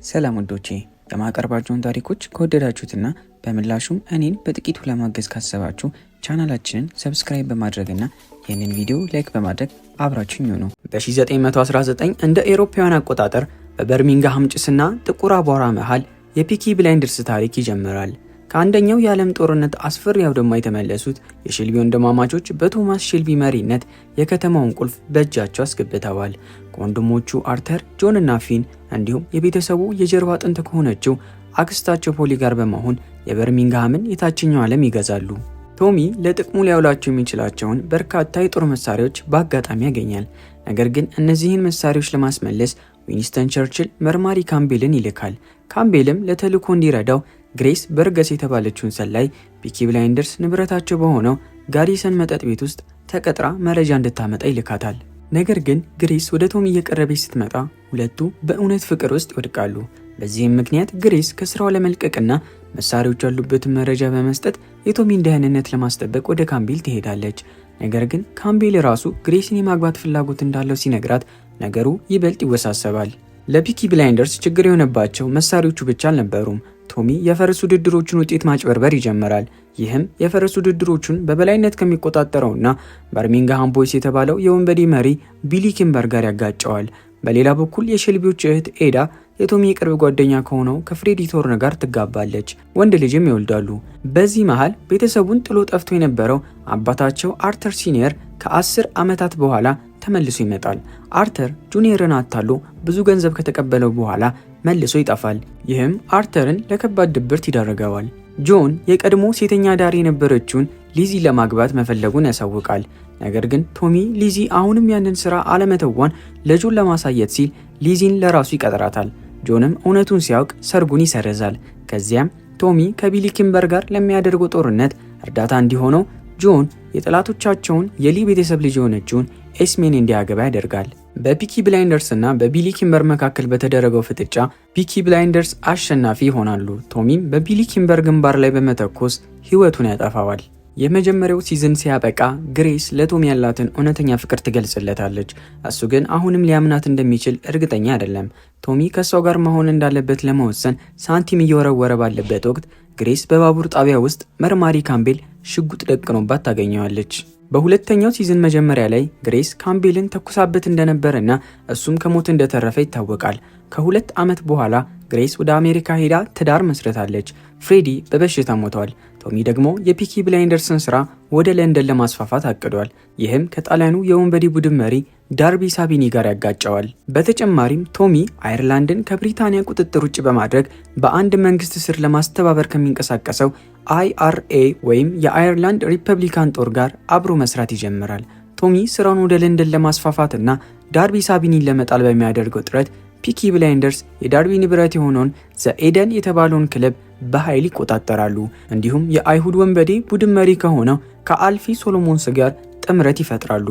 ሰላም ወዶቼ የማቀርባቸውን ታሪኮች ከወደዳችሁትና በምላሹም እኔን በጥቂቱ ለማገዝ ካሰባችሁ ቻናላችንን ሰብስክራይብ በማድረግና ይህንን ቪዲዮ ላይክ በማድረግ አብራችሁኝ ሁኑ። በ1919 እንደ ኤሮፓውያን አቆጣጠር በበርሚንግሃም ጭስና ጥቁር አቧራ መሃል የፒኪ ብላይንደርስ ታሪክ ይጀምራል። ከአንደኛው የዓለም ጦርነት አስፈሪ አውድማ የተመለሱት የሼልቢ ወንድማማቾች በቶማስ ሼልቢ መሪነት የከተማውን ቁልፍ በእጃቸው አስገብተዋል። ከወንድሞቹ አርተር፣ ጆን እና ፊን እንዲሁም የቤተሰቡ የጀርባ አጥንት ከሆነችው አክስታቸው ፖሊ ጋር በመሆን የበርሚንግሃምን የታችኛው ዓለም ይገዛሉ። ቶሚ ለጥቅሙ ሊያውላቸው የሚችላቸውን በርካታ የጦር መሳሪያዎች በአጋጣሚ ያገኛል። ነገር ግን እነዚህን መሳሪያዎች ለማስመለስ ዊንስተን ቸርችል መርማሪ ካምቤልን ይልካል። ካምቤልም ለተልእኮ እንዲረዳው ግሬስ በርገስ የተባለችውን ሰላይ ፒኪ ብላይንደርስ ንብረታቸው በሆነው ጋሪሰን መጠጥ ቤት ውስጥ ተቀጥራ መረጃ እንድታመጣ ይልካታል። ነገር ግን ግሬስ ወደ ቶሚ እየቀረበች ስትመጣ ሁለቱ በእውነት ፍቅር ውስጥ ይወድቃሉ። በዚህም ምክንያት ግሬስ ከስራው ለመልቀቅና መሳሪያዎች ያሉበትን መረጃ በመስጠት የቶሚን ደህንነት ለማስጠበቅ ወደ ካምቤል ትሄዳለች። ነገር ግን ካምቤል ራሱ ግሬስን የማግባት ፍላጎት እንዳለው ሲነግራት ነገሩ ይበልጥ ይወሳሰባል። ለፒኪ ብላይንደርስ ችግር የሆነባቸው መሳሪያዎቹ ብቻ አልነበሩም። ቶሚ የፈረስ ውድድሮቹን ውጤት ማጭበርበር ይጀምራል። ይህም የፈረስ ውድድሮቹን በበላይነት ከሚቆጣጠረውና በርሚንግሃም ቦይስ የተባለው የወንበዴ መሪ ቢሊ ኪምበር ጋር ያጋጨዋል። በሌላ በኩል የሼልቢዎች እህት ኤዳ የቶሚ የቅርብ ጓደኛ ከሆነው ከፍሬዲ ቶርን ጋር ትጋባለች። ወንድ ልጅም ይወልዳሉ። በዚህ መሃል ቤተሰቡን ጥሎ ጠፍቶ የነበረው አባታቸው አርተር ሲኒየር ከ10 ዓመታት በኋላ ተመልሶ ይመጣል። አርተር ጁኒየርን አታሎ ብዙ ገንዘብ ከተቀበለው በኋላ መልሶ ይጠፋል። ይህም አርተርን ለከባድ ድብርት ይዳረገዋል። ጆን የቀድሞ ሴተኛ ዳሪ የነበረችውን ሊዚ ለማግባት መፈለጉን ያሳውቃል። ነገር ግን ቶሚ ሊዚ አሁንም ያንን ስራ አለመተዋን ለጆን ለማሳየት ሲል ሊዚን ለራሱ ይቀጥራታል። ጆንም እውነቱን ሲያውቅ ሰርጉን ይሰርዛል። ከዚያም ቶሚ ከቢሊ ኪምበር ጋር ለሚያደርገው ጦርነት እርዳታ እንዲሆነው ጆን የጠላቶቻቸውን የሊ ቤተሰብ ልጅ የሆነችውን ኤስሜን እንዲያገባ ያደርጋል። በፒኪ ብላይንደርስ እና በቢሊ ኪምበር መካከል በተደረገው ፍጥጫ ፒኪ ብላይንደርስ አሸናፊ ይሆናሉ። ቶሚም በቢሊ ኪምበር ግንባር ላይ በመተኮስ ህይወቱን ያጠፋዋል። የመጀመሪያው ሲዝን ሲያበቃ ግሬስ ለቶሚ ያላትን እውነተኛ ፍቅር ትገልጽለታለች። እሱ ግን አሁንም ሊያምናት እንደሚችል እርግጠኛ አይደለም። ቶሚ ከሷ ጋር መሆን እንዳለበት ለመወሰን ሳንቲም እየወረወረ ባለበት ወቅት ግሬስ በባቡር ጣቢያ ውስጥ መርማሪ ካምቤል ሽጉጥ ደቅኖባት ታገኘዋለች። በሁለተኛው ሲዝን መጀመሪያ ላይ ግሬስ ካምቤልን ተኩሳበት እንደነበረና እሱም ከሞት እንደተረፈ ይታወቃል። ከ2 ዓመት በኋላ ግሬስ ወደ አሜሪካ ሄዳ ትዳር መስርታለች። ፍሬዲ በበሽታ ሞቷል። ቶሚ ደግሞ የፒኪ ብላይንደርስን ስራ ወደ ለንደን ለማስፋፋት አቅዷል። ይህም ከጣሊያኑ የወንበዴ ቡድን መሪ ዳርቢ ሳቢኒ ጋር ያጋጨዋል። በተጨማሪም ቶሚ አየርላንድን ከብሪታንያ ቁጥጥር ውጭ በማድረግ በአንድ መንግስት ስር ለማስተባበር ከሚንቀሳቀሰው IRA ወይም የአየርላንድ ሪፐብሊካን ጦር ጋር አብሮ መስራት ይጀምራል። ቶሚ ስራውን ወደ ለንደን ለማስፋፋትና ዳርቢ ሳቢኒን ለመጣል በሚያደርገው ጥረት ፒኪ ብላይንደርስ የዳርቢ ንብረት የሆነውን ዘኤደን የተባለውን ክለብ በኃይል ይቆጣጠራሉ። እንዲሁም የአይሁድ ወንበዴ ቡድን መሪ ከሆነው ከአልፊ ሶሎሞንስ ጋር ጥምረት ይፈጥራሉ።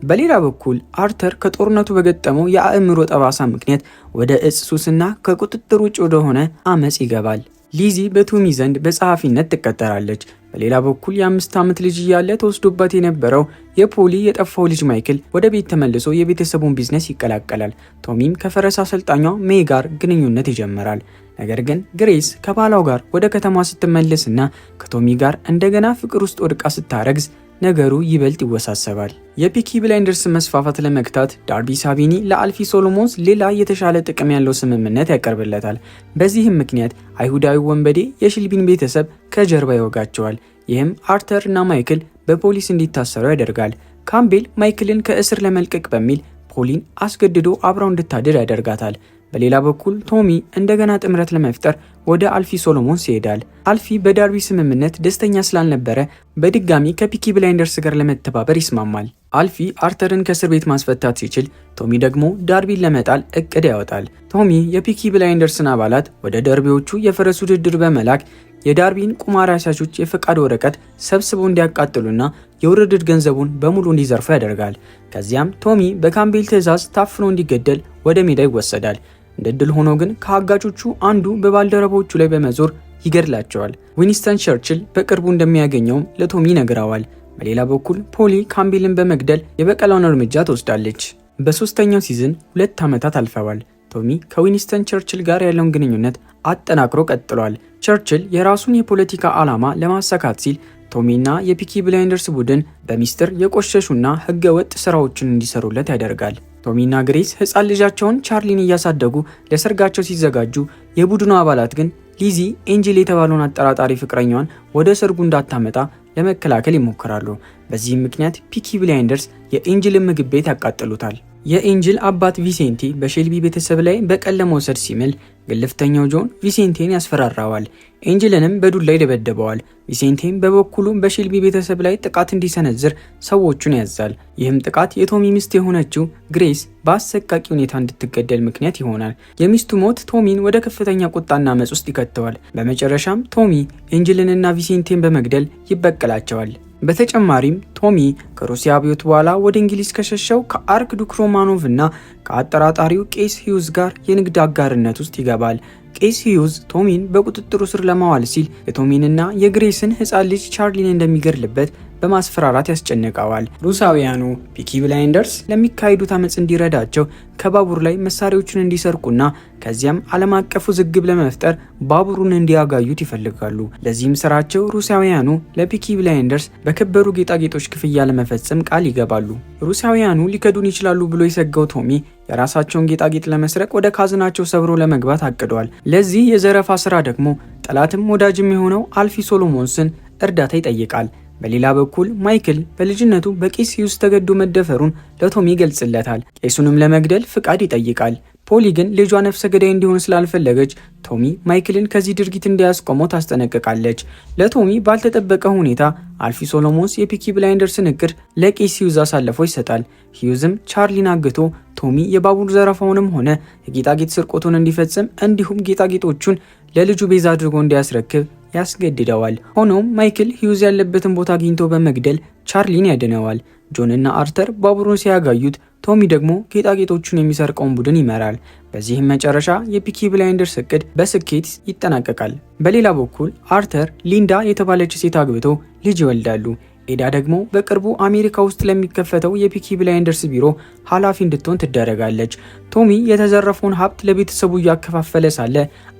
በሌላ በኩል አርተር ከጦርነቱ በገጠመው የአእምሮ ጠባሳ ምክንያት ወደ እጽ ሱስና ከቁጥጥር ውጭ ወደሆነ አመጽ ይገባል። ሊዚ በቶሚ ዘንድ በጸሐፊነት ትቀጠራለች። በሌላ በኩል የ5 ዓመት ልጅ እያለ ተወስዶባት የነበረው የፖሊ የጠፋው ልጅ ማይክል ወደ ቤት ተመልሶ የቤተሰቡን ቢዝነስ ይቀላቀላል። ቶሚም ከፈረስ አሰልጣኟ ሜይ ጋር ግንኙነት ይጀምራል። ነገር ግን ግሬስ ከባሏ ጋር ወደ ከተማ ስትመለስና ከቶሚ ጋር እንደገና ፍቅር ውስጥ ወድቃ ስታረግዝ ነገሩ ይበልጥ ይወሳሰባል። የፒኪ ብላይንደርስ መስፋፋት ለመግታት ዳርቢ ሳቢኒ ለአልፊ ሶሎሞንስ ሌላ የተሻለ ጥቅም ያለው ስምምነት ያቀርብለታል። በዚህም ምክንያት አይሁዳዊ ወንበዴ የሼልቢን ቤተሰብ ከጀርባ ይወጋቸዋል። ይህም አርተር እና ማይክል በፖሊስ እንዲታሰሩ ያደርጋል። ካምቤል ማይክልን ከእስር ለመልቀቅ በሚል ፖሊን አስገድዶ አብራው እንድታድር ያደርጋታል። በሌላ በኩል ቶሚ እንደገና ጥምረት ለመፍጠር ወደ አልፊ ሶሎሞንስ ይሄዳል። አልፊ በዳርቢ ስምምነት ደስተኛ ስላልነበረ በድጋሚ ከፒኪ ብላይንደርስ ጋር ለመተባበር ይስማማል። አልፊ አርተርን ከእስር ቤት ማስፈታት ሲችል፣ ቶሚ ደግሞ ዳርቢን ለመጣል እቅድ ያወጣል። ቶሚ የፒኪ ብላይንደርስን አባላት ወደ ደርቢዎቹ የፈረስ ውድድር በመላክ የዳርቢን ቁማር አሳሾች የፈቃድ ወረቀት ሰብስበው እንዲያቃጥሉና የውድድር ገንዘቡን በሙሉ እንዲዘርፉ ያደርጋል። ከዚያም ቶሚ በካምቤል ትዕዛዝ ታፍኖ እንዲገደል ወደ ሜዳ ይወሰዳል። እንደ ድል ሆኖ ግን ከአጋቾቹ አንዱ በባልደረቦቹ ላይ በመዞር ይገድላቸዋል። ዊንስተን ቸርችል በቅርቡ እንደሚያገኘውም ለቶሚ ነግረዋል። በሌላ በኩል ፖሊ ካምቤልን በመግደል የበቀላውን እርምጃ ትወስዳለች። በሶስተኛው ሲዝን 2 ዓመታት አልፈዋል። ቶሚ ከዊንስተን ቸርችል ጋር ያለውን ግንኙነት አጠናክሮ ቀጥሏል። ቸርችል የራሱን የፖለቲካ ዓላማ ለማሳካት ሲል ቶሚና የፒኪ ብላይንደርስ ቡድን በሚስጥር የቆሸሹና ህገወጥ ስራዎችን እንዲሰሩለት ያደርጋል። ቶሚና ግሬስ ህፃን ልጃቸውን ቻርሊን እያሳደጉ ለሰርጋቸው ሲዘጋጁ የቡድኑ አባላት ግን ሊዚ ኤንጅል የተባለውን አጠራጣሪ ፍቅረኛዋን ወደ ሰርጉ እንዳታመጣ ለመከላከል ይሞክራሉ። በዚህም ምክንያት ፒኪ ብላይንደርስ የኤንጅልን ምግብ ቤት ያቃጥሉታል። የኤንጅል አባት ቪሴንቴ በሼልቢ ቤተሰብ ላይ በቀል ለመውሰድ ሲምል ግልፍተኛው ጆን ቪሴንቴን ያስፈራራዋል። ኤንጅልንም በዱላ ይደበደበዋል። ቪሴንቴም በበኩሉ በሼልቢ ቤተሰብ ላይ ጥቃት እንዲሰነዝር ሰዎቹን ያዛል። ይህም ጥቃት የቶሚ ሚስት የሆነችው ግሬስ በአሰቃቂ ሁኔታ እንድትገደል ምክንያት ይሆናል። የሚስቱ ሞት ቶሚን ወደ ከፍተኛ ቁጣና አመጽ ውስጥ ይከተዋል። በመጨረሻም ቶሚ ኤንጅልንና ቪሴንቴን በመግደል ይበቀላቸዋል። በተጨማሪም ቶሚ ከሩሲያ አብዮት በኋላ ወደ እንግሊዝ ከሸሸው ከአርክ ዱክ ሮማኖቭ እና ከአጠራጣሪው ቄስ ሂዩዝ ጋር የንግድ አጋርነት ውስጥ ይገባል። ቄስ ሂዩዝ ቶሚን በቁጥጥሩ ስር ለማዋል ሲል የቶሚንና የግሬስን ህፃን ልጅ ቻርሊን እንደሚገድልበት በማስፈራራት ያስጨንቀዋል። ሩሳውያኑ ፒኪ ብላይንደርስ ለሚካሄዱት አመጽ እንዲረዳቸው ከባቡር ላይ መሳሪያዎችን እንዲሰርቁና ከዚያም ዓለም አቀፉ ዝግብ ለመፍጠር ባቡሩን እንዲያጋዩት ይፈልጋሉ። ለዚህም ስራቸው ሩሳውያኑ ለፒኪ ብላይንደርስ በከበሩ ጌጣጌጦች ክፍያ ለመፈጸም ቃል ይገባሉ። ሩሳውያኑ ሊከዱን ይችላሉ ብሎ የሰጋው ቶሚ የራሳቸውን ጌጣጌጥ ለመስረቅ ወደ ካዝናቸው ሰብሮ ለመግባት አቅዷል። ለዚህ የዘረፋ ስራ ደግሞ ጠላትም ወዳጅም የሆነው አልፊ ሶሎሞንስን እርዳታ ይጠይቃል። በሌላ በኩል ማይክል በልጅነቱ በቄስ ሂዩዝ ተገዶ መደፈሩን ለቶሚ ይገልጽለታል። ቄሱንም ለመግደል ፍቃድ ይጠይቃል። ፖሊ ግን ልጇ ነፍሰ ገዳይ እንዲሆን ስላልፈለገች ቶሚ ማይክልን ከዚህ ድርጊት እንዲያስቆመው ታስጠነቅቃለች። ለቶሚ ባልተጠበቀ ሁኔታ አልፊ ሶሎሞንስ የፒኪ ብላይንደርስን እቅድ ለቄስ ሂዩዝ አሳልፎ ይሰጣል። ሂዩዝም ቻርሊን አግቶ ቶሚ የባቡር ዘረፋውንም ሆነ የጌጣጌጥ ስርቆቱን እንዲፈጽም እንዲሁም ጌጣጌጦቹን ለልጁ ቤዛ አድርጎ እንዲያስረክብ ያስገድደዋል። ሆኖም ማይክል ሂዩዝ ያለበትን ቦታ አግኝቶ በመግደል ቻርሊን ያድነዋል። ጆንና አርተር ባቡሩን ሲያጋዩት ቶሚ ደግሞ ጌጣጌጦቹን የሚሰርቀውን ቡድን ይመራል። በዚህም መጨረሻ የፒኪ ብላይንደርስ እቅድ በስኬት ይጠናቀቃል። በሌላ በኩል አርተር ሊንዳ የተባለች ሴት አግብቶ ልጅ ይወልዳሉ። ኤዳ ደግሞ በቅርቡ አሜሪካ ውስጥ ለሚከፈተው የፒኪ ብላይንደርስ ቢሮ ኃላፊ እንድትሆን ትደረጋለች። ቶሚ የተዘረፈውን ሀብት ለቤተሰቡ እያከፋፈለ ሳለ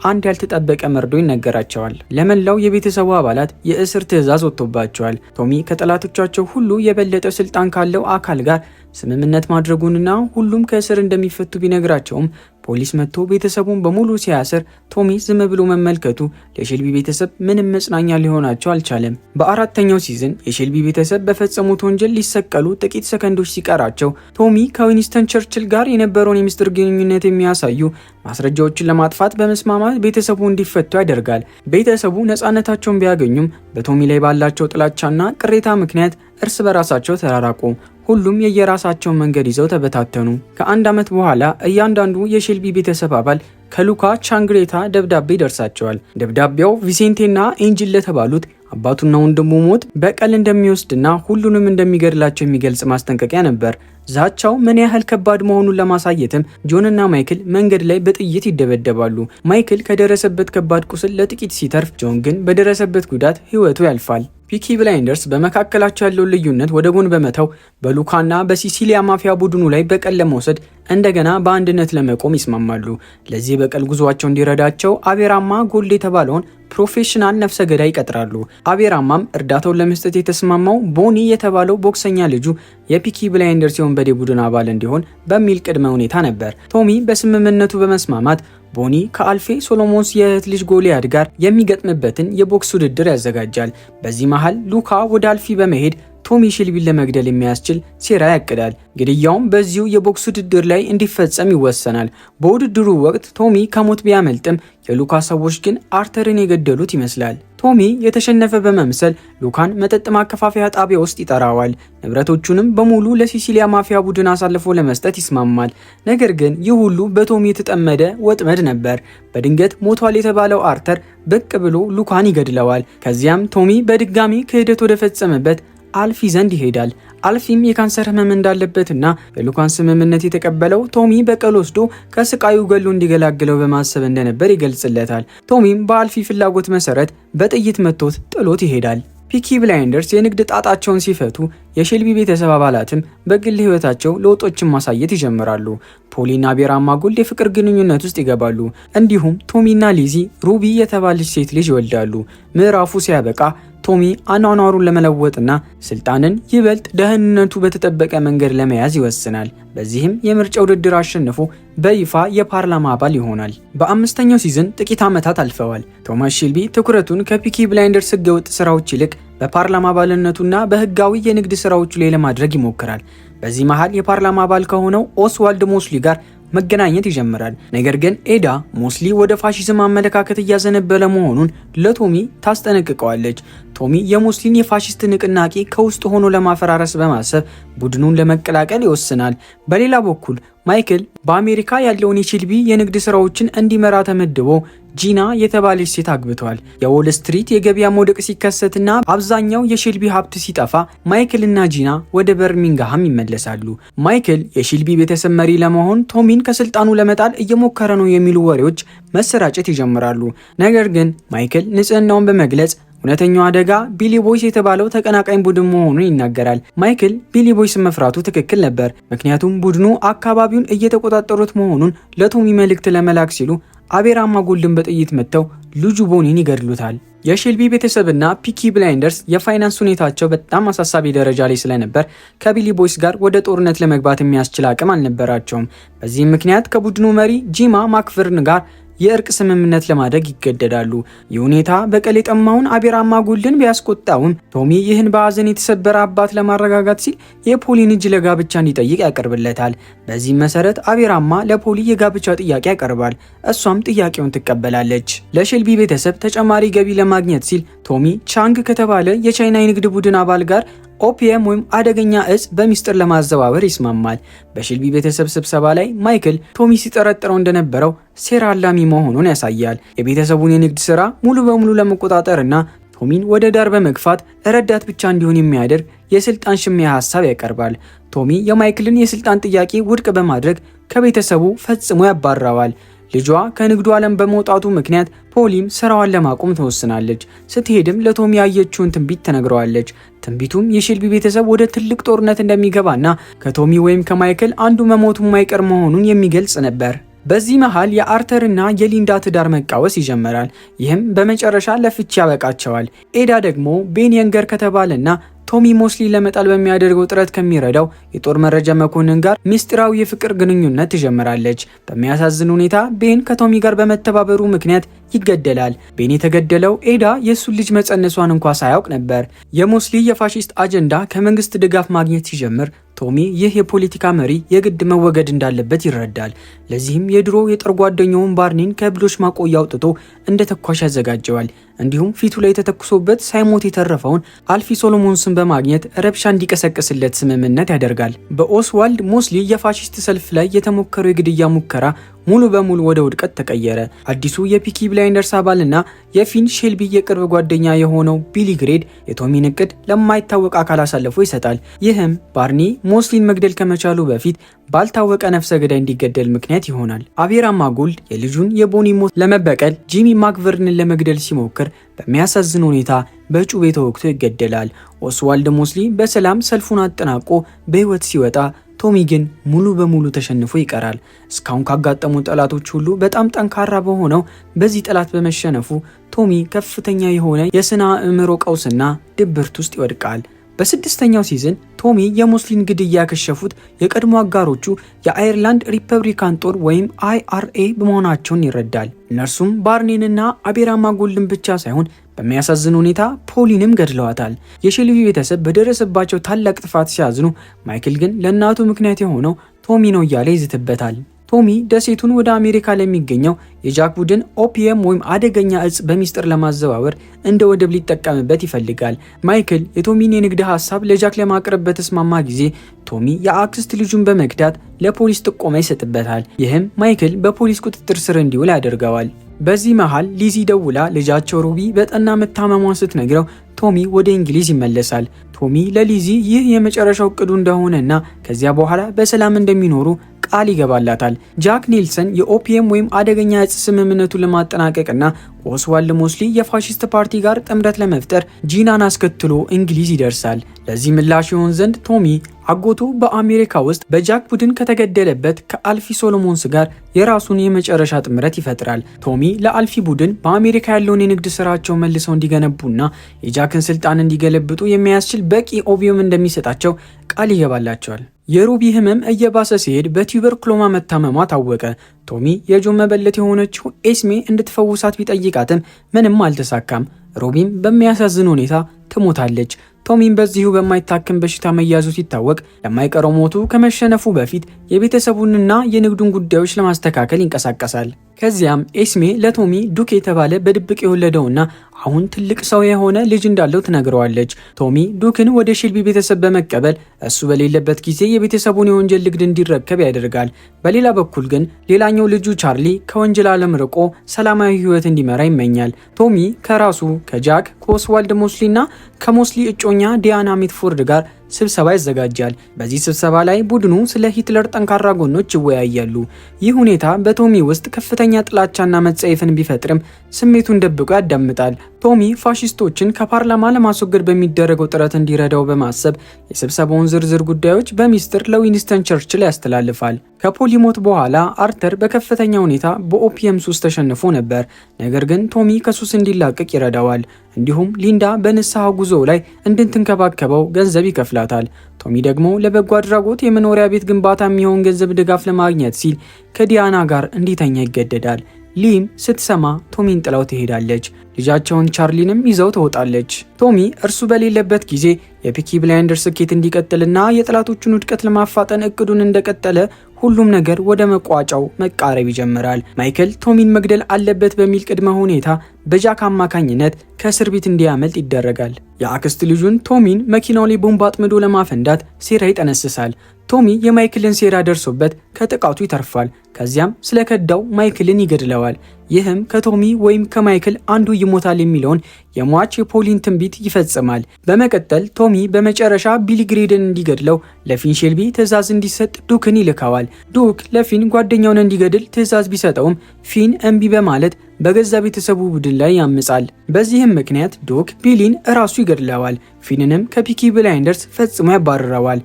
አንድ ያልተጠበቀ መርዶ ይነገራቸዋል። ለመላው የቤተሰቡ አባላት የእስር ትዕዛዝ ወጥቶባቸዋል። ቶሚ ከጠላቶቻቸው ሁሉ የበለጠ ስልጣን ካለው አካል ጋር ስምምነት ማድረጉንና ሁሉም ከእስር እንደሚፈቱ ቢነግራቸውም ፖሊስ መጥቶ ቤተሰቡን በሙሉ ሲያስር ቶሚ ዝም ብሎ መመልከቱ ለሼልቢ ቤተሰብ ምንም መጽናኛ ሊሆናቸው አልቻለም። በአራተኛው ሲዝን የሼልቢ ቤተሰብ በፈጸሙት ወንጀል ሊሰቀሉ ጥቂት ሰከንዶች ሲቀራቸው ቶሚ ከዊንስተን ቸርችል ጋር የነበረውን የምስጢር ግንኙነት የሚያሳዩ ማስረጃዎችን ለማጥፋት በመስማማት ቤተሰቡ እንዲፈቱ ያደርጋል። ቤተሰቡ ነፃነታቸውን ቢያገኙም በቶሚ ላይ ባላቸው ጥላቻና ቅሬታ ምክንያት እርስ በራሳቸው ተራራቁ። ሁሉም የየራሳቸውን መንገድ ይዘው ተበታተኑ። ከአንድ ዓመት በኋላ እያንዳንዱ የሼልቢ ቤተሰብ አባል ከሉካ ቻንግሬታ ደብዳቤ ይደርሳቸዋል። ደብዳቤው ቪሴንቴና ኤንጅል ለተባሉት አባቱና ወንድሙ ሞት በቀል እንደሚወስድና ሁሉንም እንደሚገድላቸው የሚገልጽ ማስጠንቀቂያ ነበር። ዛቻው ምን ያህል ከባድ መሆኑን ለማሳየትም ጆንና ማይክል መንገድ ላይ በጥይት ይደበደባሉ። ማይክል ከደረሰበት ከባድ ቁስል ለጥቂት ሲተርፍ፣ ጆን ግን በደረሰበት ጉዳት ሕይወቱ ያልፋል። ፒኪ ብላይንደርስ በመካከላቸው ያለውን ልዩነት ወደ ጎን በመተው በሉካና በሲሲሊያ ማፊያ ቡድኑ ላይ በቀል ለመውሰድ እንደገና በአንድነት ለመቆም ይስማማሉ። ለዚህ በቀል ጉዟቸው እንዲረዳቸው አቤራማ ጎልድ የተባለውን ፕሮፌሽናል ነፍሰ ገዳይ ይቀጥራሉ። አቤራማም እርዳታውን ለመስጠት የተስማማው ቦኒ የተባለው ቦክሰኛ ልጁ የፒኪ ብላይንደርስ የወንበዴ ቡድን አባል እንዲሆን በሚል ቅድመ ሁኔታ ነበር። ቶሚ በስምምነቱ በመስማማት ቦኒ ከአልፌ ሶሎሞንስ የእህት ልጅ ጎሊያድ ጋር የሚገጥምበትን የቦክስ ውድድር ያዘጋጃል። በዚህ መሃል ሉካ ወደ አልፊ በመሄድ ቶሚ ሼልቢን ለመግደል የሚያስችል ሴራ ያቅዳል። ግድያውም በዚሁ የቦክስ ውድድር ላይ እንዲፈጸም ይወሰናል። በውድድሩ ወቅት ቶሚ ከሞት ቢያመልጥም የሉካ ሰዎች ግን አርተርን የገደሉት ይመስላል። ቶሚ የተሸነፈ በመምሰል ሉካን መጠጥ ማከፋፈያ ጣቢያ ውስጥ ይጠራዋል። ንብረቶቹንም በሙሉ ለሲሲሊያ ማፊያ ቡድን አሳልፎ ለመስጠት ይስማማል። ነገር ግን ይህ ሁሉ በቶሚ የተጠመደ ወጥመድ ነበር። በድንገት ሞቷል የተባለው አርተር ብቅ ብሎ ሉካን ይገድለዋል። ከዚያም ቶሚ በድጋሚ ክህደት ወደ ፈጸመበት አልፊ ዘንድ ይሄዳል። አልፊም የካንሰር ህመም እንዳለበትና የሉካን ስምምነት የተቀበለው ቶሚ በቀል ወስዶ ከስቃዩ ገሎ እንዲገላግለው በማሰብ እንደነበር ይገልጽለታል። ቶሚም በአልፊ ፍላጎት መሰረት በጥይት መቶት ጥሎት ይሄዳል። ፒኪ ብላይንደርስ የንግድ ጣጣቸውን ሲፈቱ የሼልቢ ቤተሰብ አባላትም በግል ህይወታቸው ለውጦችን ማሳየት ይጀምራሉ። ፖሊና ቤራማ ጎልድ የፍቅር ግንኙነት ውስጥ ይገባሉ። እንዲሁም ቶሚና ሊዚ ሩቢ የተባለች ሴት ልጅ ይወልዳሉ። ምዕራፉ ሲያበቃ ቶሚ አኗኗሩን ለመለወጥና ስልጣንን ይበልጥ ደህንነቱ በተጠበቀ መንገድ ለመያዝ ይወስናል። በዚህም የምርጫ ውድድር አሸንፎ በይፋ የፓርላማ አባል ይሆናል። በአምስተኛው ሲዝን ጥቂት ዓመታት አልፈዋል። ቶማስ ሼልቢ ትኩረቱን ከፒኪ ብላይንደርስ ህገወጥ ስራዎች ይልቅ በፓርላማ አባልነቱና በህጋዊ የንግድ ስራዎቹ ላይ ለማድረግ ይሞክራል። በዚህ መሃል የፓርላማ አባል ከሆነው ኦስዋልድ ሞስሊ ጋር መገናኘት ይጀምራል። ነገር ግን ኤዳ ሞስሊ ወደ ፋሺዝም አመለካከት እያዘነበለ መሆኑን ለቶሚ ታስጠነቅቀዋለች። ቶሚ የሞስሊን የፋሺስት ንቅናቄ ከውስጥ ሆኖ ለማፈራረስ በማሰብ ቡድኑን ለመቀላቀል ይወስናል። በሌላ በኩል ማይክል በአሜሪካ ያለውን የሼልቢ የንግድ ስራዎችን እንዲመራ ተመድቦ ጂና የተባለች ሴት አግብቷል። የዎል ስትሪት የገበያ መውደቅ ሲከሰትና አብዛኛው የሼልቢ ሀብት ሲጠፋ ማይክልና ጂና ወደ በርሚንግሃም ይመለሳሉ። ማይክል የሼልቢ ቤተሰብ መሪ ለመሆን ቶሚን ከስልጣኑ ለመጣል እየሞከረ ነው የሚሉ ወሬዎች መሰራጨት ይጀምራሉ። ነገር ግን ማይክል ንጽህናውን በመግለጽ እውነተኛው አደጋ ቢሊ ቦይስ የተባለው ተቀናቃኝ ቡድን መሆኑን ይናገራል። ማይክል ቢሊ ቦይስ መፍራቱ ትክክል ነበር፣ ምክንያቱም ቡድኑ አካባቢውን እየተቆጣጠሩት መሆኑን ለቶሚ መልእክት ለመላክ ሲሉ አቤራማ ጎልድን በጥይት መጥተው ልጁ ቦኒን ይገድሉታል። የሼልቢ ቤተሰብና ፒኪ ብላይንደርስ የፋይናንስ ሁኔታቸው በጣም አሳሳቢ ደረጃ ላይ ስለነበር ከቢሊ ቦይስ ጋር ወደ ጦርነት ለመግባት የሚያስችል አቅም አልነበራቸውም። በዚህም ምክንያት ከቡድኑ መሪ ጂማ ማክቨርን ጋር የእርቅ ስምምነት ለማድረግ ይገደዳሉ። ይህ ሁኔታ በቀል የጠማውን አቤራማ ጎልድን ቢያስቆጣውም ቶሚ ይህን በሐዘን የተሰበረ አባት ለማረጋጋት ሲል የፖሊን እጅ ለጋብቻ እንዲጠይቅ ያቀርብለታል። በዚህም መሰረት አቤራማ ለፖሊ የጋብቻ ጥያቄ ያቀርባል። እሷም ጥያቄውን ትቀበላለች። ለሼልቢ ቤተሰብ ተጨማሪ ገቢ ለማግኘት ሲል ቶሚ ቻንግ ከተባለ የቻይና የንግድ ቡድን አባል ጋር ኦፒየም ወይም አደገኛ እጽ በሚስጥር ለማዘዋወር ይስማማል። በሼልቢ ቤተሰብ ስብሰባ ላይ ማይክል ቶሚ ሲጠረጥረው እንደነበረው ሴራ አላሚ መሆኑን ያሳያል። የቤተሰቡን የንግድ ስራ ሙሉ በሙሉ ለመቆጣጠርና ቶሚን ወደ ዳር በመግፋት ረዳት ብቻ እንዲሆን የሚያደርግ የስልጣን ሽሚያ ሀሳብ ያቀርባል። ቶሚ የማይክልን የስልጣን ጥያቄ ውድቅ በማድረግ ከቤተሰቡ ፈጽሞ ያባረዋል። ልጇ ከንግዱ ዓለም በመውጣቱ ምክንያት ፖሊም ስራዋን ለማቆም ትወስናለች። ስትሄድም ለቶሚ ያየችውን ትንቢት ትነግረዋለች። ትንቢቱም የሼልቢ ቤተሰብ ወደ ትልቅ ጦርነት እንደሚገባና ከቶሚ ወይም ከማይክል አንዱ መሞቱ የማይቀር መሆኑን የሚገልጽ ነበር። በዚህ መሃል የአርተርና የሊንዳ ትዳር መቃወስ ይጀምራል። ይህም በመጨረሻ ለፍቺ ያበቃቸዋል። ኤዳ ደግሞ ቤን የንገር ከተባለና ቶሚ ሞስሊ ለመጣል በሚያደርገው ጥረት ከሚረዳው የጦር መረጃ መኮንን ጋር ሚስጥራዊ የፍቅር ግንኙነት ትጀምራለች። በሚያሳዝን ሁኔታ ቤን ከቶሚ ጋር በመተባበሩ ምክንያት ይገደላል። ቤን የተገደለው ኤዳ የእሱን ልጅ መጸነሷን እንኳ ሳያውቅ ነበር። የሞስሊ የፋሺስት አጀንዳ ከመንግስት ድጋፍ ማግኘት ሲጀምር ቶሚ ይህ የፖለቲካ መሪ የግድ መወገድ እንዳለበት ይረዳል። ለዚህም የድሮ የጦር ጓደኛውን ባርኒን ከብሎች ማቆያ አውጥቶ እንደ ተኳሽ ያዘጋጀዋል። እንዲሁም ፊቱ ላይ ተተኩሶበት ሳይሞት የተረፈውን አልፊ ሶሎሞንስን በማግኘት ረብሻ እንዲቀሰቅስለት ስምምነት ያደርጋል። በኦስዋልድ ሞስሊ የፋሺስት ሰልፍ ላይ የተሞከረው የግድያ ሙከራ ሙሉ በሙሉ ወደ ውድቀት ተቀየረ። አዲሱ የፒኪ ብላይንደርስ አባልና የፊን ሼልቢ የቅርብ ጓደኛ የሆነው ቢሊ ግሬድ የቶሚን እቅድ ለማይታወቅ አካል አሳልፎ ይሰጣል። ይህም ባርኒ ሞስሊን መግደል ከመቻሉ በፊት ባልታወቀ ነፍሰ ገዳይ እንዲገደል ምክንያት ይሆናል። አቤራማ ጎልድ የልጁን የቦኒ ሞት ለመበቀል ጂሚ ማክቨርንን ለመግደል ሲሞክር በሚያሳዝን ሁኔታ በጩቤ ተወግቶ ይገደላል። ኦስዋልድ ሞስሊ በሰላም ሰልፉን አጠናቆ በህይወት ሲወጣ ቶሚ ግን ሙሉ በሙሉ ተሸንፎ ይቀራል። እስካሁን ካጋጠሙ ጠላቶች ሁሉ በጣም ጠንካራ በሆነው በዚህ ጠላት በመሸነፉ ቶሚ ከፍተኛ የሆነ የስነ አእምሮ ቀውስና ድብርት ውስጥ ይወድቃል። በስድስተኛው ሲዝን ቶሚ የሞስሊን ግድያ ያከሸፉት የቀድሞ አጋሮቹ የአየርላንድ ሪፐብሊካን ጦር ወይም IRA በመሆናቸውን ይረዳል። እነርሱም ባርኒንና አቤራማ ጎልድን ብቻ ሳይሆን በሚያሳዝን ሁኔታ ፖሊንም ገድለዋታል። የሼልቢ ቤተሰብ በደረሰባቸው ታላቅ ጥፋት ሲያዝኑ፣ ማይክል ግን ለእናቱ ምክንያት የሆነው ቶሚ ነው እያለ ይዝትበታል። ቶሚ ደሴቱን ወደ አሜሪካ ለሚገኘው የጃክ ቡድን ኦፒየም ወይም አደገኛ እጽ በሚስጥር ለማዘዋወር እንደ ወደብ ሊጠቀምበት ይፈልጋል። ማይክል የቶሚን የንግድ ሀሳብ ለጃክ ለማቅረብ በተስማማ ጊዜ ቶሚ የአክስት ልጁን በመክዳት ለፖሊስ ጥቆማ ይሰጥበታል። ይህም ማይክል በፖሊስ ቁጥጥር ስር እንዲውል ያደርገዋል። በዚህ መሃል ሊዚ ደውላ ልጃቸው ሩቢ በጠና መታመሟን ስትነግረው ቶሚ ወደ እንግሊዝ ይመለሳል። ቶሚ ለሊዚ ይህ የመጨረሻው እቅዱ እንደሆነና ከዚያ በኋላ በሰላም እንደሚኖሩ ቃል ይገባላታል። ጃክ ኒልሰን የኦፒየም ወይም አደገኛ እጽ ስምምነቱን ለማጠናቀቅና ከኦስዋልድ ሞስሊ የፋሺስት ፓርቲ ጋር ጥምረት ለመፍጠር ጂናን አስከትሎ እንግሊዝ ይደርሳል። ለዚህ ምላሽ ይሆን ዘንድ ቶሚ አጎቱ በአሜሪካ ውስጥ በጃክ ቡድን ከተገደለበት ከአልፊ ሶሎሞንስ ጋር የራሱን የመጨረሻ ጥምረት ይፈጥራል። ቶሚ ለአልፊ ቡድን በአሜሪካ ያለውን የንግድ ስራቸው መልሰው እንዲገነቡና የጃክን ስልጣን እንዲገለብጡ የሚያስችል በቂ ኦቢየም እንደሚሰጣቸው ቃል ይገባላቸዋል። የሩቢ ህመም እየባሰ ሲሄድ በቱበርክሎማ መታመሟ ታወቀ። ቶሚ የጆን መበለት የሆነችው ኤስሜ እንድትፈውሳት ቢጠይቃትም ምንም አልተሳካም። ሩቢም በሚያሳዝን ሁኔታ ትሞታለች። ቶሚም በዚሁ በማይታከም በሽታ መያዙ ሲታወቅ ለማይቀረው ሞቱ ከመሸነፉ በፊት የቤተሰቡንና የንግዱን ጉዳዮች ለማስተካከል ይንቀሳቀሳል። ከዚያም ኤስሜ ለቶሚ ዱክ የተባለ በድብቅ የወለደውና አሁን ትልቅ ሰው የሆነ ልጅ እንዳለው ትነግረዋለች። ቶሚ ዱክን ወደ ሼልቢ ቤተሰብ በመቀበል እሱ በሌለበት ጊዜ የቤተሰቡን የወንጀል ንግድ እንዲረከብ ያደርጋል። በሌላ በኩል ግን ሌላኛው ልጁ ቻርሊ ከወንጀል ዓለም ርቆ ሰላማዊ ህይወት እንዲመራ ይመኛል። ቶሚ ከራሱ ከጃክ ከኦስዋልድ ሞስሊና ከሞስሊ እጮኛ ዲያና ሚትፎርድ ጋር ስብሰባ ያዘጋጃል። በዚህ ስብሰባ ላይ ቡድኑ ስለ ሂትለር ጠንካራ ጎኖች ይወያያሉ። ይህ ሁኔታ በቶሚ ውስጥ ከፍተኛ ጥላቻና መጸየፍን ቢፈጥርም ስሜቱን ደብቆ ያዳምጣል። ቶሚ ፋሺስቶችን ከፓርላማ ለማስወገድ በሚደረገው ጥረት እንዲረዳው በማሰብ የስብሰባውን ዝርዝር ጉዳዮች በሚስጥር ለዊንስተን ቸርችል ያስተላልፋል። ከፖሊ ሞት በኋላ አርተር በከፍተኛ ሁኔታ በኦፒየም ሱስ ተሸንፎ ነበር። ነገር ግን ቶሚ ከሱስ እንዲላቀቅ ይረዳዋል። እንዲሁም ሊንዳ በንስሐ ጉዞ ላይ እንድትንከባከበው ገንዘብ ይከፍላታል። ቶሚ ደግሞ ለበጎ አድራጎት የመኖሪያ ቤት ግንባታ የሚሆን ገንዘብ ድጋፍ ለማግኘት ሲል ከዲያና ጋር እንዲተኛ ይገደዳል። ሊም ስትሰማ ቶሚን ጥላው ትሄዳለች። ልጃቸውን ቻርሊንም ይዘው ትወጣለች። ቶሚ እርሱ በሌለበት ጊዜ የፒኪ ብላይንደር ስኬት እንዲቀጥልና የጠላቶቹን ውድቀት ለማፋጠን እቅዱን እንደቀጠለ ሁሉም ነገር ወደ መቋጫው መቃረብ ይጀምራል። ማይክል ቶሚን መግደል አለበት በሚል ቅድመ ሁኔታ በጃክ አማካኝነት ከእስር ቤት እንዲያመልጥ ይደረጋል። የአክስት ልጁን ቶሚን መኪናው ላይ ቦምብ አጥምዶ ለማፈንዳት ሴራ ይጠነስሳል። ቶሚ የማይክልን ሴራ ደርሶበት ከጥቃቱ ይተርፋል። ከዚያም ስለከዳው ማይክልን ይገድለዋል። ይህም ከቶሚ ወይም ከማይክል አንዱ ይሞታል የሚለውን የሟች የፖሊን ትንቢት ይፈጽማል። በመቀጠል ቶሚ በመጨረሻ ቢሊ ግሬድን እንዲገድለው ለፊን ሼልቢ ትዕዛዝ እንዲሰጥ ዱክን ይልከዋል። ዱክ ለፊን ጓደኛውን እንዲገድል ትዕዛዝ ቢሰጠውም ፊን እምቢ በማለት በገዛ ቤተሰቡ ቡድን ላይ ያምጻል። በዚህም ምክንያት ዱክ ቢሊን እራሱ ይገድለዋል። ፊንንም ከፒኪ ብላይንደርስ ፈጽሞ ያባርረዋል።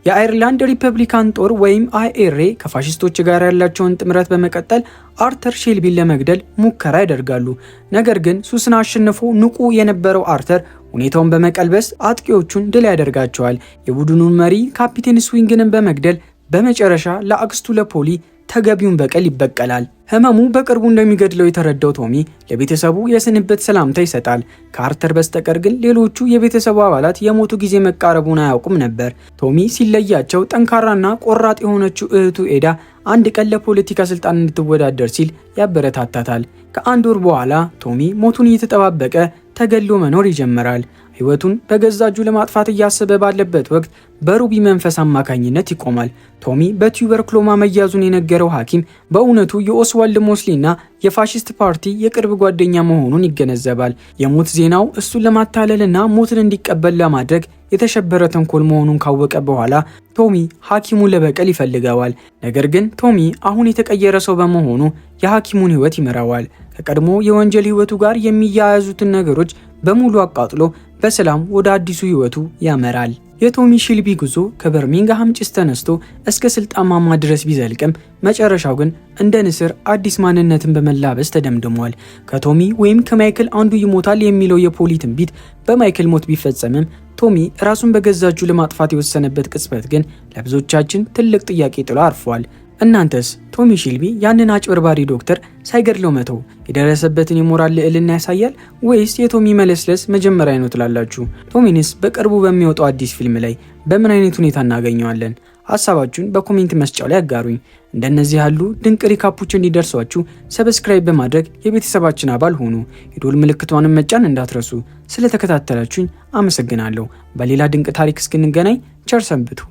የአየርላንድ ሪፐብሊካን ጦር ወይም አይኤርኤ ከፋሺስቶች ጋር ያላቸውን ጥምረት በመቀጠል አርተር ሼልቢን ለመግደል ሙከራ ያደርጋሉ። ነገር ግን ሱስን አሸንፎ ንቁ የነበረው አርተር ሁኔታውን በመቀልበስ አጥቂዎቹን ድል ያደርጋቸዋል። የቡድኑን መሪ ካፒቴን ስዊንግንን በመግደል በመጨረሻ ለአክስቱ ለፖሊ ተገቢውን በቀል ይበቀላል። ህመሙ በቅርቡ እንደሚገድለው የተረዳው ቶሚ ለቤተሰቡ የስንብት ሰላምታ ይሰጣል። ከአርተር በስተቀር ግን ሌሎቹ የቤተሰቡ አባላት የሞቱ ጊዜ መቃረቡን አያውቁም ነበር። ቶሚ ሲለያቸው ጠንካራና ቆራጥ የሆነችው እህቱ ኤዳ አንድ ቀን ለፖለቲካ ስልጣን እንድትወዳደር ሲል ያበረታታታል። ከአንድ ወር በኋላ ቶሚ ሞቱን እየተጠባበቀ ተገሎ መኖር ይጀምራል። ህይወቱን በገዛ እጁ ለማጥፋት እያሰበ ባለበት ወቅት በሩቢ መንፈስ አማካኝነት ይቆማል። ቶሚ በቱበርክሎማ መያዙን የነገረው ሐኪም በእውነቱ የኦስዋልድ ሞስሊና የፋሺስት ፓርቲ የቅርብ ጓደኛ መሆኑን ይገነዘባል። የሞት ዜናው እሱን ለማታለልና ሞትን እንዲቀበል ለማድረግ የተሸበረ ተንኮል መሆኑን ካወቀ በኋላ ቶሚ ሐኪሙን ለበቀል ይፈልገዋል። ነገር ግን ቶሚ አሁን የተቀየረ ሰው በመሆኑ የሐኪሙን ህይወት ይመራዋል። ከቀድሞ የወንጀል ህይወቱ ጋር የሚያያዙትን ነገሮች በሙሉ አቃጥሎ በሰላም ወደ አዲሱ ህይወቱ ያመራል። የቶሚ ሼልቢ ጉዞ ከበርሚንግሃም ጭስ ተነስቶ እስከ ስልጣን ማማ ድረስ ቢዘልቅም መጨረሻው ግን እንደ ንስር አዲስ ማንነትን በመላበስ ተደምድሟል። ከቶሚ ወይም ከማይክል አንዱ ይሞታል የሚለው የፖሊ ትንቢት በማይክል ሞት ቢፈጸምም ቶሚ ራሱን በገዛ እጁ ለማጥፋት የወሰነበት ቅጽበት ግን ለብዙዎቻችን ትልቅ ጥያቄ ጥሎ አርፏል። እናንተስ ቶሚ ሼልቢ ያንን አጭበርባሪ ዶክተር ሳይገድለው መተው የደረሰበትን የሞራል ልዕልና ያሳያል ወይስ የቶሚ መለስለስ መጀመሪያ ነው ትላላችሁ? ቶሚንስ በቅርቡ በሚወጣው አዲስ ፊልም ላይ በምን አይነት ሁኔታ እናገኘዋለን? ሀሳባችሁን በኮሜንት መስጫው ላይ አጋሩኝ። እንደነዚህ ያሉ ድንቅ ሪካፖች እንዲደርሷችሁ ሰብስክራይብ በማድረግ የቤተሰባችን አባል ሆኑ። የዶል ምልክቷንም መጫን እንዳትረሱ። ስለተከታተላችሁኝ አመሰግናለሁ። በሌላ ድንቅ ታሪክ እስክንገናኝ ቸር ሰንብቱ።